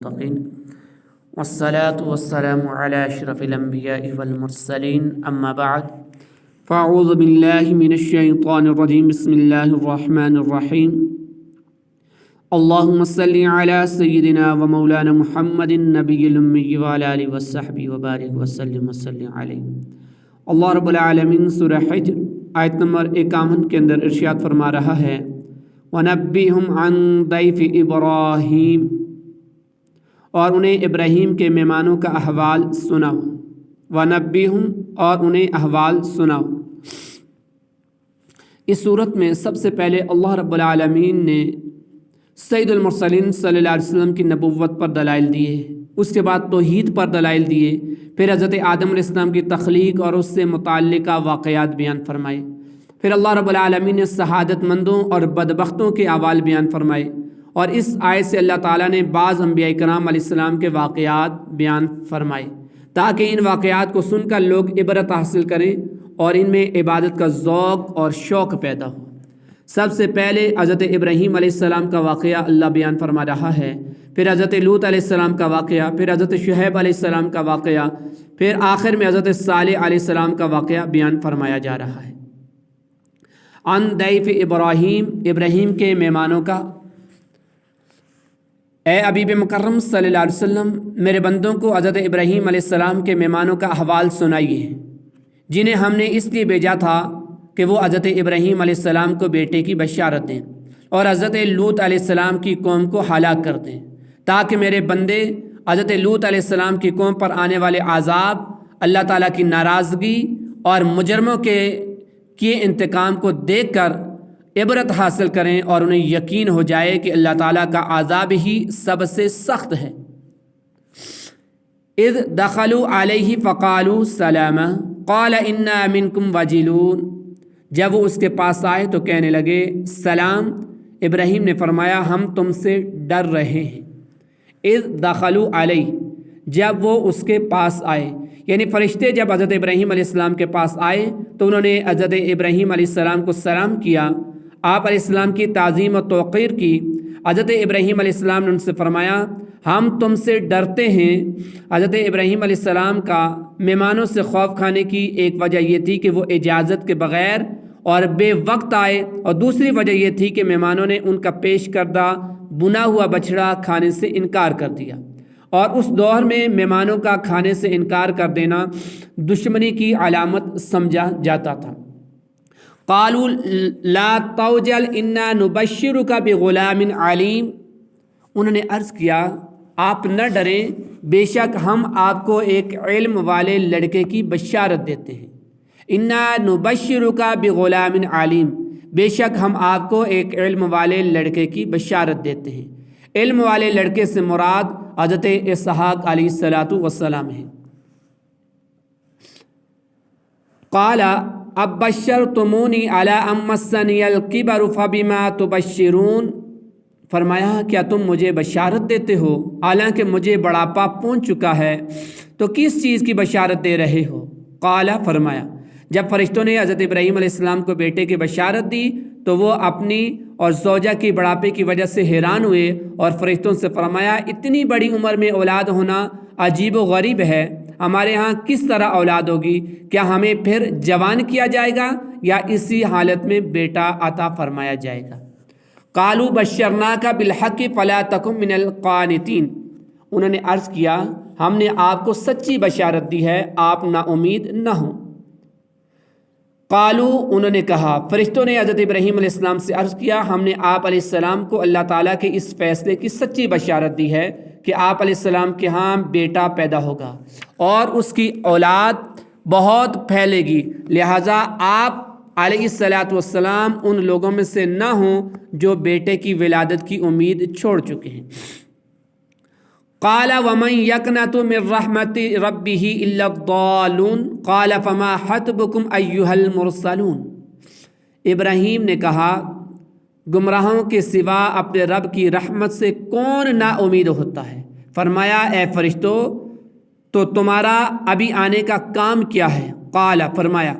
المتقين والصلاة والسلام على أشرف الأنبياء والمرسلين أما بعد فأعوذ بالله من الشيطان الرجيم بسم الله الرحمن الرحيم اللهم صل على سيدنا ومولانا محمد النبي الأمي وعلى آله وصحبه وبارك وسلم عليه اللہ رب العالمین سورہ حجر آیت نمبر 51 کے اندر ارشاد فرما رہا ہے وَنَبِّهُمْ عَنْ ضَيْفِ إِبْرَاهِيمَ، اور انہیں ابراہیم کے مہمانوں کا احوال سناؤ۔ وَنَبِّهُمْ، اور انہیں احوال سناؤ۔ اس صورت میں سب سے پہلے اللہ رب العالمین نے سید المرسلین صلی اللہ علیہ وسلم کی نبوت پر دلائل دیے، اس کے بعد توحید پر دلائل دیے، پھر حضرت آدم علیہ السلام کی تخلیق اور اس سے متعلقہ واقعات بیان فرمائے، پھر اللہ رب العالمین نے سعادت مندوں اور بدبختوں کے احوال بیان فرمائے، اور اس آیت سے اللہ تعالیٰ نے بعض انبیاء کرام علیہ السلام کے واقعات بیان فرمائے تاکہ ان واقعات کو سن کر لوگ عبرت حاصل کریں اور ان میں عبادت کا ذوق اور شوق پیدا ہو۔ سب سے پہلے حضرت ابراہیم علیہ السلام کا واقعہ اللہ بیان فرما رہا ہے، پھر حضرت لوط علیہ السلام کا واقعہ، پھر حضرت شعیب علیہ السلام کا واقعہ، پھر آخر میں حضرت صالح علیہ السلام کا واقعہ بیان فرمایا جا رہا ہے۔ عن ضیف ابراہیم، ابراہیم کے مہمانوں کا۔ اے حبیب مکرم صلی اللہ علیہ وسلم، میرے بندوں کو حضرت ابراہیم علیہ السلام کے مہمانوں کا احوال سنائیے، جنہیں ہم نے اس لیے بھیجا تھا کہ وہ حضرت ابراہیم علیہ السلام کو بیٹے کی بشارت دیں اور حضرت لوط علیہ السلام کی قوم کو ہلاک کر دیں، تاکہ میرے بندے حضرت لوط علیہ السلام کی قوم پر آنے والے عذاب، اللہ تعالیٰ کی ناراضگی اور مجرموں کے کیے انتقام کو دیکھ کر عبرت حاصل کریں اور انہیں یقین ہو جائے کہ اللہ تعالیٰ کا عذاب ہی سب سے سخت ہے۔ اذ دخلوا علیہ فقالوا سلاما قال انا منکم وجلون، جب وہ اس کے پاس آئے تو کہنے لگے سلام، ابراہیم نے فرمایا ہم تم سے ڈر رہے ہیں۔ اذ دخلوا علیہ، جب وہ اس کے پاس آئے، یعنی فرشتے جب حضرت ابراہیم علیہ السلام کے پاس آئے تو انہوں نے حضرت ابراہیم علیہ السلام کو سلام کیا، آپ علیہ السلام کی تعظیم و توقیر کی۔ حضرت ابراہیم علیہ السلام نے ان سے فرمایا ہم تم سے ڈرتے ہیں۔ حضرت ابراہیم علیہ السلام کا مہمانوں سے خوف کھانے کی ایک وجہ یہ تھی کہ وہ اجازت کے بغیر اور بے وقت آئے، اور دوسری وجہ یہ تھی کہ مہمانوں نے ان کا پیش کردہ بنا ہوا بچڑا کھانے سے انکار کر دیا، اور اس دور میں مہمانوں کا کھانے سے انکار کر دینا دشمنی کی علامت سمجھا جاتا تھا۔ قالوا لا توجل انا نبشرک بغلام علیم، انہوں نے عرض کیا آپ نہ ڈریں، بے شک ہم آپ کو ایک علم والے لڑکے کی بشارت دیتے ہیں۔ انا نبشرک بغلام علیم، بے شک ہم آپ کو ایک علم والے لڑکے کی بشارت دیتے ہیں۔ علم والے لڑکے سے مراد حضرت اسحاق علیہ السلام ہے۔ قال اب بشرتمونی علی ان مسنی الکبر فبما تبشرون، فرمایا کیا تم مجھے بشارت دیتے ہو حالانکہ مجھے بڑھاپا پہنچ چکا ہے، تو کس چیز کی بشارت دے رہے ہو؟ قال، فرمایا جب فرشتوں نے حضرت ابراہیم علیہ السلام کو بیٹے کی بشارت دی تو وہ اپنی اور زوجہ کی بڑھاپے کی وجہ سے حیران ہوئے اور فرشتوں سے فرمایا اتنی بڑی عمر میں اولاد ہونا عجیب و غریب ہے، ہمارے ہاں کس طرح اولاد ہوگی؟ کیا ہمیں پھر جوان کیا جائے گا یا اسی حالت میں بیٹا عطا فرمایا جائے گا؟ قالوا بشرناک بالحق فلا تکن من القانتین، انہوں نے عرض کیا ہم نے آپ کو سچی بشارت دی ہے، آپ نا امید نہ ہوں۔ قالوا، انہوں نے کہا، فرشتوں نے حضرت ابراہیم علیہ السلام سے عرض کیا ہم نے آپ علیہ السلام کو اللہ تعالیٰ کے اس فیصلے کی سچی بشارت دی ہے کہ آپ علیہ السلام کے ہاں بیٹا پیدا ہوگا اور اس کی اولاد بہت پھیلے گی، لہٰذا آپ علیہ السلام ان لوگوں میں سے نہ ہوں جو بیٹے کی ولادت کی امید چھوڑ چکے ہیں۔ قال ومن یقنط من رحمت ربہ الا الضالون قال فما خطبکم ایھا المرسلون، ابراہیم نے کہا گمراہوں کے سوا اپنے رب کی رحمت سے کون نا امید ہوتا ہے؟ فرمایا اے فرشتوں تو تمہارا ابھی آنے کا کام کیا ہے؟ قال، فرمایا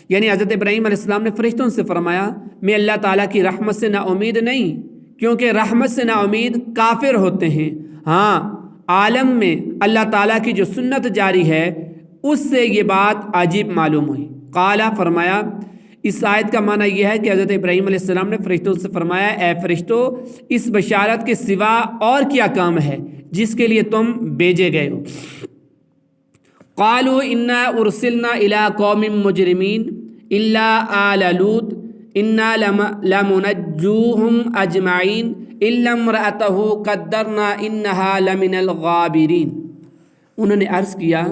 یعنی حضرت ابراہیم علیہ السلام نے فرشتوں سے فرمایا میں اللہ تعالیٰ کی رحمت سے نا امید نہیں، کیونکہ رحمت سے نا امید کافر ہوتے ہیں، ہاں عالم میں اللہ تعالیٰ کی جو سنت جاری ہے اس سے یہ بات عجیب معلوم ہوئی۔ قالا فرمایا، اس آیت کا معنی یہ ہے کہ حضرت ابراہیم علیہ السلام نے فرشتوں سے فرمایا، اے فرشتوں، اس بشارت کے سوا اور کیا کام ہے جس کے لیے تم بھیجے گئے ہو؟ قالوا انا ارسلنا الى قوم مجرمین الا آل لوط انا لمنجوهم اجمعین الا امرأته قدرنا انها لمن الغابرین۔ انہوں نے عرض کیا،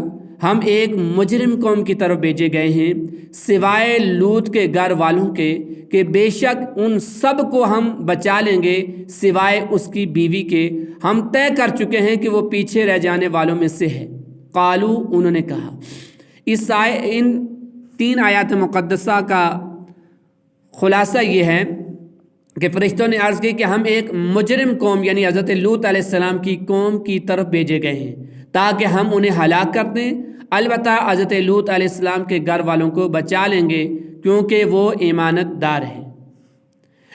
ہم ایک مجرم قوم کی طرف بھیجے گئے ہیں سوائے لوط کے گھر والوں کے کہ بے شک ان سب کو ہم بچا لیں گے سوائے اس کی بیوی کے، ہم طے کر چکے ہیں کہ وہ پیچھے رہ جانے والوں میں سے ہے۔ قالو، انہوں نے کہا۔ ان 3 آیات مقدسہ کا خلاصہ یہ ہے کہ فرشتوں نے عرض کی کہ ہم ایک مجرم قوم یعنی حضرت لوط علیہ السلام کی قوم کی طرف بھیجے گئے ہیں تاکہ ہم انہیں ہلاک کر دیں، البتہ حضرت لوط علیہ السلام کے گھر والوں کو بچا لیں گے کیونکہ وہ ایمانت دار ہیں۔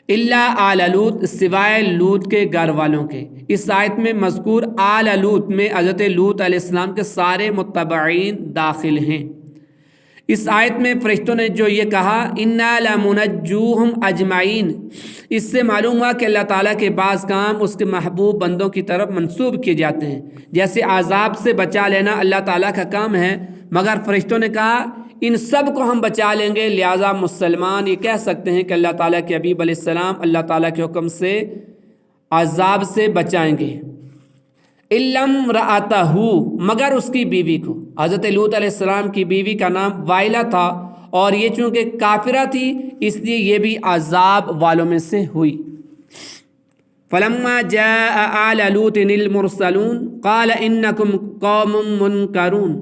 الا آل لوط، سوائے لوط کے گھر والوں کے۔ اس آیت میں مذکور آل لوط میں حضرت لوط علیہ السلام کے سارے متبعین داخل ہیں۔ اس آیت میں فرشتوں نے جو یہ کہا انا لمنجوہم اجمعین، اس سے معلوم ہوا کہ اللہ تعالیٰ کے بعض کام اس کے محبوب بندوں کی طرف منسوب کیے جاتے ہیں، جیسے عذاب سے بچا لینا اللہ تعالیٰ کا کام ہے، مگر فرشتوں نے کہا ان سب کو ہم بچا لیں گے، لہٰذا مسلمان یہ کہہ سکتے ہیں کہ اللہ تعالیٰ کے حبیب علیہ السلام اللہ تعالیٰ کے حکم سے عذاب سے بچائیں گے۔ الا امرأتہ، مگر اس کی بیوی کو۔ حضرت لوط علیہ السلام کی بیوی کا نام وائلہ تھا اور یہ چونکہ کافرہ تھی اس لیے یہ بھی عذاب والوں میں سے ہوئی۔ فلما جاء آل لوط المرسلون قال انکم قوم منکرون،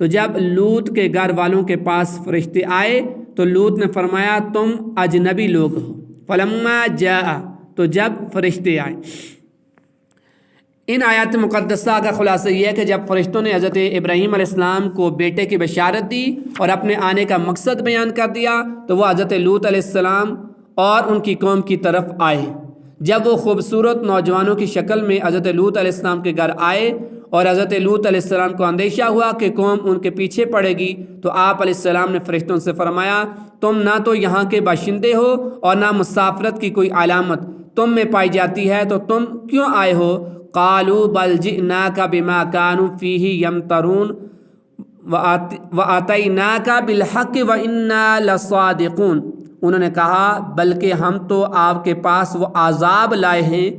تو جب لوط کے گھر والوں کے پاس فرشتے آئے تو لوط نے فرمایا تم اجنبی لوگ ہو۔ فلما جاء، تو جب فرشتے آئے۔ ان آیات مقدسہ کا خلاصہ یہ ہے کہ جب فرشتوں نے حضرت ابراہیم علیہ السلام کو بیٹے کی بشارت دی اور اپنے آنے کا مقصد بیان کر دیا تو وہ حضرت لوط علیہ السلام اور ان کی قوم کی طرف آئے۔ جب وہ خوبصورت نوجوانوں کی شکل میں حضرت لوط علیہ السلام کے گھر آئے اور حضرت لوط علیہ السلام کو اندیشہ ہوا کہ قوم ان کے پیچھے پڑے گی تو آپ علیہ السلام نے فرشتوں سے فرمایا تم نہ تو یہاں کے باشندے ہو اور نہ مسافرت کی کوئی علامت تم میں پائی جاتی ہے، تو تم کیوں آئے ہو؟ قالوا بل جئناک بما كانوا فيه يمترون واتیناک بالحق وانا لصادقون۔ انہوں نے کہا بلکہ ہم تو آپ کے پاس وہ عذاب لائے ہیں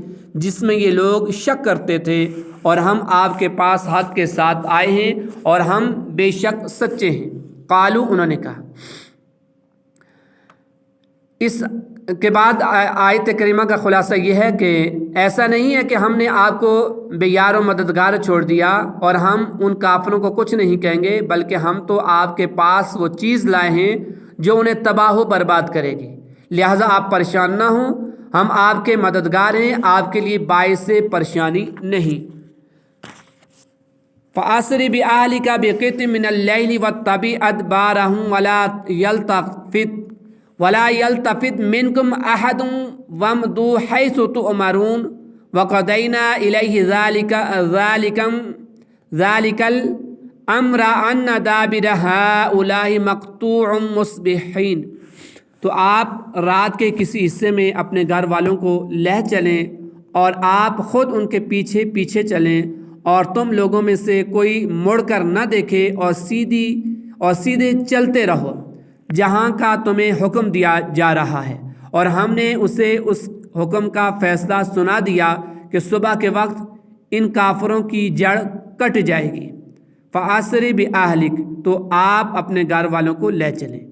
جس میں یہ لوگ شک کرتے تھے اور ہم آپ کے پاس حق کے ساتھ آئے ہیں اور ہم بے شک سچے ہیں۔ قالو، انہوں نے کہا۔ اس کے بعد آیت کریمہ کا خلاصہ یہ ہے کہ ایسا نہیں ہے کہ ہم نے آپ کو بے یار و مددگار چھوڑ دیا اور ہم ان کافروں کو کچھ نہیں کہیں گے، بلکہ ہم تو آپ کے پاس وہ چیز لائے ہیں جو انہیں تباہ و برباد کرے گی، لہٰذا آپ پریشان نہ ہوں، ہم آپ کے مددگار ہیں، آپ کے لیے باعث پریشانی نہیں۔ فَأَسْرِ بِأَهْلِكَ بِقِطْعٍ مِّنَ اللَّيْلِ وَاتَّبِعْ أَدْبَارَهُمْ وَلَا يَلْتَفِتْ مِنْكُمْ أَحَدٌ وَامْضُوا حَيْثُ تُؤْمَرُونَ وَقَضَيْنَا إِلَيْهِ ذَلِكَ الْأَمْرَ أَنَّ دَابِرَ هَٰؤُلَاءِ مَقْطُوعٌ مُصْبِحِينَ۔ تو آپ رات کے کسی حصے میں اپنے گھر والوں کو لے چلیں اور آپ خود ان کے پیچھے پیچھے چلیں اور تم لوگوں میں سے کوئی مڑ کر نہ دیکھے اور سیدھے چلتے رہو جہاں کا تمہیں حکم دیا جا رہا ہے، اور ہم نے اسے اس حکم کا فیصلہ سنا دیا کہ صبح کے وقت ان کافروں کی جڑ کٹ جائے گی۔ فَأَسْرِ بِأَهْلِكَ، تو آپ اپنے گھر والوں کو لے چلیں،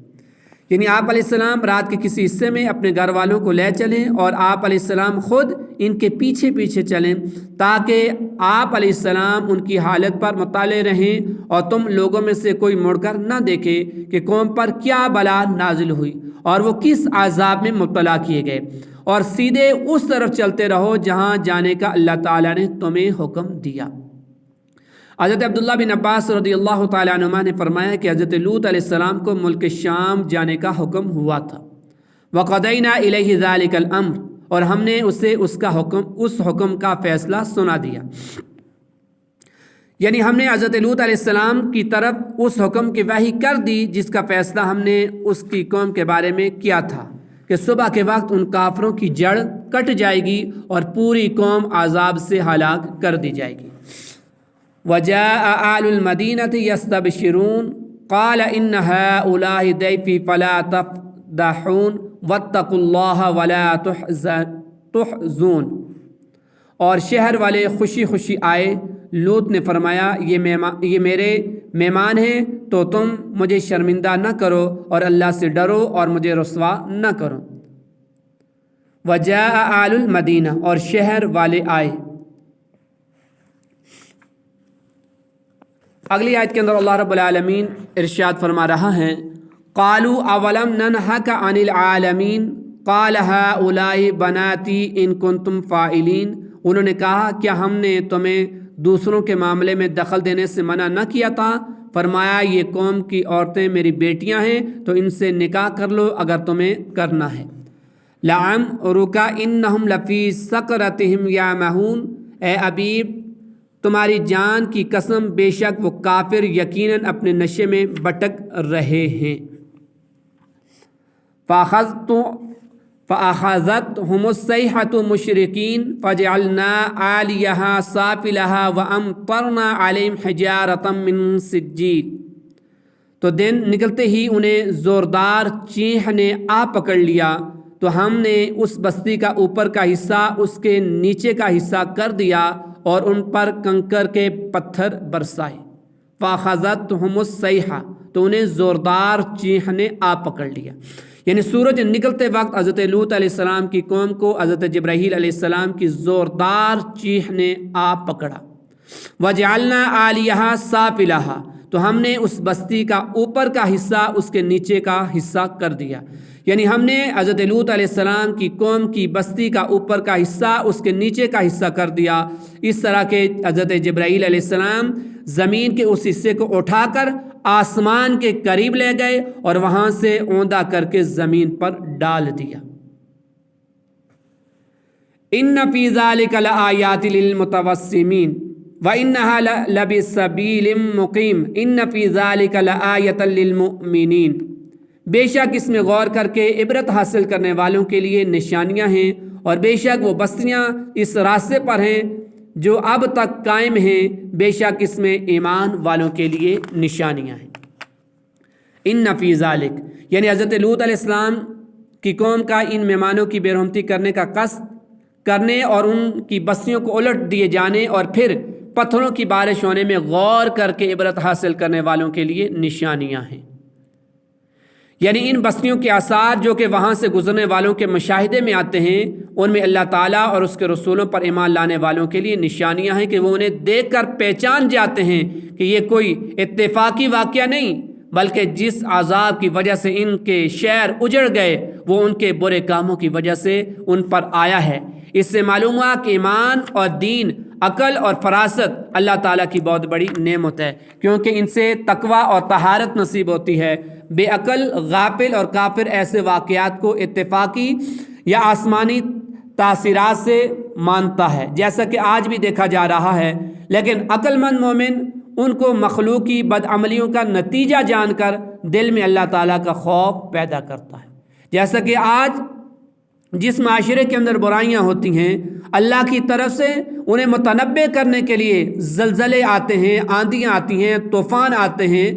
یعنی آپ علیہ السلام رات کے کسی حصے میں اپنے گھر والوں کو لے چلیں اور آپ علیہ السلام خود ان کے پیچھے پیچھے چلیں تاکہ آپ علیہ السلام ان کی حالت پر مطلع رہیں اور تم لوگوں میں سے کوئی مڑ کر نہ دیکھے کہ قوم پر کیا بلا نازل ہوئی اور وہ کس عذاب میں مبتلا کیے گئے، اور سیدھے اس طرف چلتے رہو جہاں جانے کا اللہ تعالیٰ نے تمہیں حکم دیا۔ حضرت عبداللہ بن عباس رضی اللہ تعالیٰ عنہما نے فرمایا کہ حضرت لوط علیہ السلام کو ملک شام جانے کا حکم ہوا تھا۔ وَقَضَيْنَا إِلَيْهِ ذَلِكَ الْأَمْرِ، اور ہم نے اسے اس حکم کا فیصلہ سنا دیا۔ یعنی ہم نے حضرت لوط علیہ السلام کی طرف اس حکم کی وحی کر دی جس کا فیصلہ ہم نے اس کی قوم کے بارے میں کیا تھا کہ صبح کے وقت ان کافروں کی جڑ کٹ جائے گی اور پوری قوم عذاب سے ہلاک کر دی جائے گی۔ وَجَاءَ آلُ الْمَدِينَةِ يَسْتَبْشِرُونَ قَالَ إِنَّ هَٰؤُلَاءِ ضَيْفِي فَلَا تَفْضَحُونِ وَاتَّقُوا اللَّهَ وَلَا تُحْزُونِ۔ اور شہر والے خوشی خوشی آئے۔ لوط نے فرمایا یہ میرے مہمان ہیں تو تم مجھے شرمندہ نہ کرو اور اللہ سے ڈرو اور مجھے رسوا نہ کرو۔ وجاء آل المدینہ، اور شہر والے آئے۔ اگلی آیت کے اندر اللہ رب العالمین ارشاد فرما رہا ہے قالوا اولم ننہک عن العالمین قال هؤلاء بناتی ان کنتم فاعلین۔ انہوں نے کہا کیا ہم نے تمہیں دوسروں کے معاملے میں دخل دینے سے منع نہ کیا تھا؟ فرمایا یہ قوم کی عورتیں میری بیٹیاں ہیں تو ان سے نکاح کر لو اگر تمہیں کرنا ہے۔ لعمرک انہم لفی سکرتہم یعمہون، اے ابیب تمہاری جان کی قسم بے شک وہ کافر یقیناً اپنے نشے میں بٹک رہے ہیں۔ فَأَخَذَتْهُمُ الصَّيْحَةُ مُشْرِقِينَ فَجَعَلْنَا عَالِيَهَا سَافِلَهَا وَأَمْطَرْنَا عَلَيْهِمْ حِجَارَةً مِّن سِجِّيلٍ۔ تو دن نکلتے ہی انہیں زوردار چیخ نے آ پکڑ لیا تو ہم نے اس بستی کا اوپر کا حصہ اس کے نیچے کا حصہ کر دیا اور ان پر کنکر کے پتھر برسائے۔ فَأَخَذَتْهُمُ الصَّيْحَةُ، تو انہیں زوردار چیخ نے آ پکڑ لیا۔ یعنی سورج نکلتے وقت حضرت لوط علیہ السلام کی قوم کو حضرت جبرائیل علیہ السلام کی زوردار چیخ نے آ پکڑا۔ وَجَعَلْنَا عَالِيَهَا سَافِلَهَا، تو ہم نے اس بستی کا اوپر کا حصہ اس کے نیچے کا حصہ کر دیا۔ یعنی ہم نے حضرت لوط علیہ السلام کی قوم کی بستی کا اوپر کا حصہ اس کے نیچے کا حصہ کر دیا، اس طرح کہ حضرت جبرائیل علیہ السلام زمین کے اس حصے کو اٹھا کر آسمان کے قریب لے گئے اور وہاں سے اوندا کر کے زمین پر ڈال دیا۔ ان فی ذلک لآیات للمتوسمین وانها لبسبیل مقیم ان فی ذلک لآیۃ للمؤمنین، بے شک اس میں غور کر کے عبرت حاصل کرنے والوں کے لیے نشانیاں ہیں، اور بے شک وہ بستیاں اس راستے پر ہیں جو اب تک قائم ہیں، بے شک اس میں ایمان والوں کے لیے نشانیاں ہیں۔ ان فی ذالک، یعنی حضرت لوط علیہ السلام کی قوم کا ان مہمانوں کی بے رحمتی کرنے کا قصد کرنے اور ان کی بستیوں کو الٹ دیے جانے اور پھر پتھروں کی بارش ہونے میں غور کر کے عبرت حاصل کرنے والوں کے لیے نشانیاں ہیں۔ یعنی ان بستیوں کے آثار جو کہ وہاں سے گزرنے والوں کے مشاہدے میں آتے ہیں، ان میں اللہ تعالیٰ اور اس کے رسولوں پر ایمان لانے والوں کے لیے نشانیاں ہیں کہ وہ انہیں دیکھ کر پہچان جاتے ہیں کہ یہ کوئی اتفاقی واقعہ نہیں، بلکہ جس عذاب کی وجہ سے ان کے شہر اجڑ گئے وہ ان کے برے کاموں کی وجہ سے ان پر آیا ہے۔ اس سے معلوم ہوا کہ ایمان اور دین، عقل اور فراست اللہ تعالیٰ کی بہت بڑی نعمت ہے، کیونکہ ان سے تقوی اور طہارت نصیب ہوتی ہے۔ بے عقل، غافل اور کافر ایسے واقعات کو اتفاقی یا آسمانی تاثیرات سے مانتا ہے، جیسا کہ آج بھی دیکھا جا رہا ہے، لیکن عقل مند مومن ان کو مخلوقی بدعملیوں کا نتیجہ جان کر دل میں اللہ تعالیٰ کا خوف پیدا کرتا ہے۔ جیسا کہ آج جس معاشرے کے اندر برائیاں ہوتی ہیں، اللہ کی طرف سے انہیں متنبع کرنے کے لیے زلزلے آتے ہیں، آندیاں آتی ہیں، طوفان آتے ہیں،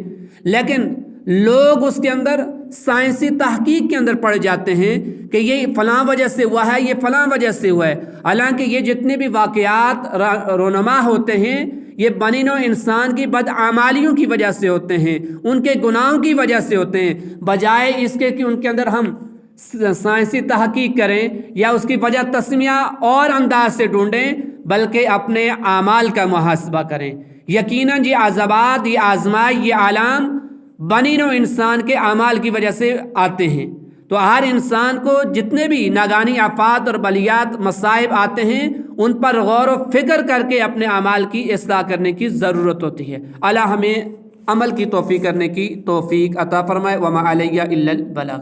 لیکن لوگ اس کے اندر سائنسی تحقیق کے اندر پڑ جاتے ہیں کہ یہ فلاں وجہ سے ہوا ہے، یہ فلاں وجہ سے ہوا ہے، حالانکہ یہ جتنے بھی واقعات رونما ہوتے ہیں یہ بنی نوع انسان کی بدعمالیوں کی وجہ سے ہوتے ہیں، ان کے گناہوں کی وجہ سے ہوتے ہیں، بجائے اس کے کہ ان کے اندر ہم سائنسی تحقیق کریں یا اس کی وجہ تسمیہ اور انداز سے ڈھونڈیں، بلکہ اپنے اعمال کا محاسبہ کریں۔ یقیناً یہ عذابات، یہ آزمائش، یہ آلام بنی نوع انسان کے اعمال کی وجہ سے آتے ہیں۔ تو ہر انسان کو جتنے بھی ناگہانی آفات اور بلیات مصائب آتے ہیں ان پر غور و فکر کر کے اپنے اعمال کی اصلاح کرنے کی ضرورت ہوتی ہے۔ اللہ ہمیں عمل کی توفیق کرنے کی توفیق عطا فرمائے۔ وما علیہ الا البلاغ۔